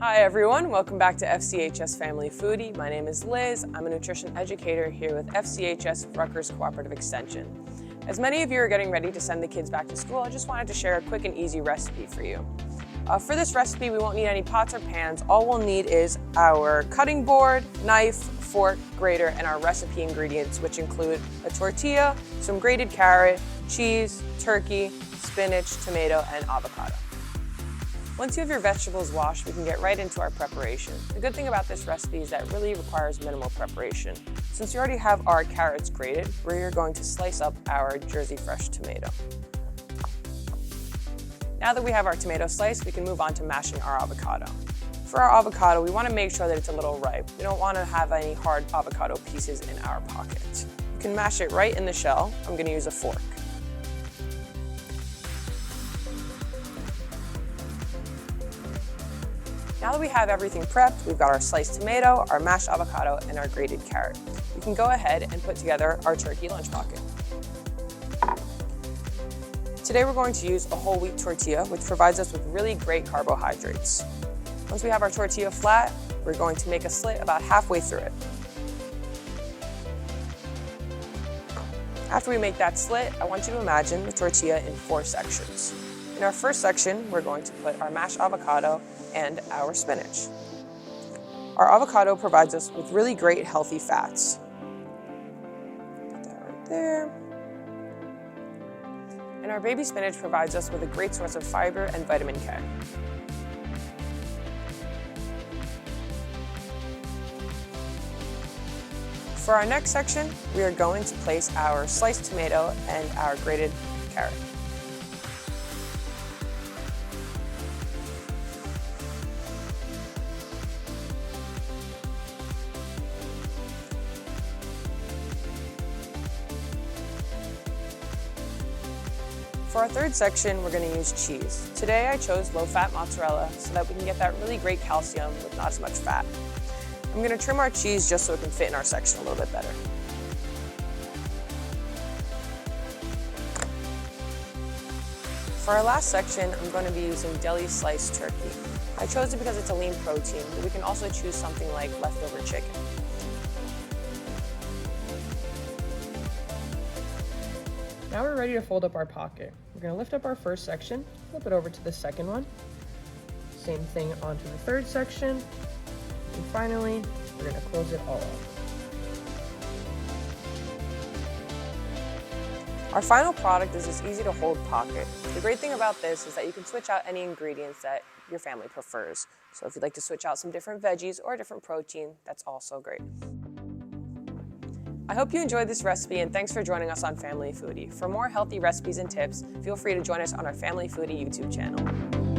Hi everyone, welcome back to FCHS Family Foodie. My name is Liz. I'm a nutrition educator here with FCHS Rutgers Cooperative Extension. As many of you are getting ready to send the kids back to school, I just wanted to share a quick and easy recipe for you. For this recipe, we won't need any pots or pans. All we'll need is our cutting board, knife, fork, grater, and our recipe ingredients, which include a tortilla, some grated carrot, cheese, turkey, spinach, tomato, and avocado. Once you have your vegetables washed, we can get right into our preparation. The good thing about this recipe is that it really requires minimal preparation. Since we already have our carrots grated, we're going to slice up our Jersey Fresh tomato. Now that we have our tomato sliced, we can move on to mashing our avocado. For our avocado, we want to make sure that it's a little ripe. We don't want to have any hard avocado pieces in our pocket. You can mash it right in the shell. I'm going to use a fork. Now that we have everything prepped, we've got our sliced tomato, our mashed avocado, and our grated carrot. We can go ahead and put together our turkey lunch pocket. Today we're going to use a whole wheat tortilla, which provides us with really great carbohydrates. Once we have our tortilla flat, we're going to make a slit about halfway through it. After we make that slit, I want you to imagine the tortilla in 4 sections. In our first section, we're going to put our mashed avocado and our spinach. Our avocado provides us with really great healthy fats. Put that right there. And our baby spinach provides us with a great source of fiber and vitamin K. For our next section, we are going to place our sliced tomato and our grated carrot. For our third section, we're going to use cheese. Today I chose low-fat mozzarella so that we can get that really great calcium with not as much fat. I'm going to trim our cheese just so it can fit in our section a little bit better. For our last section, I'm going to be using deli sliced turkey. I chose it because it's a lean protein, but we can also choose something like leftover chicken. Now we're ready to fold up our pocket. We're going to lift up our first section, flip it over to the second one. Same thing onto the third section. And finally, we're going to close it all up. Our final product is this easy to hold pocket. The great thing about this is that you can switch out any ingredients that your family prefers. So if you'd like to switch out some different veggies or a different protein, that's also great. I hope you enjoyed this recipe and thanks for joining us on Family Foodie. For more healthy recipes and tips, feel free to join us on our Family Foodie YouTube channel.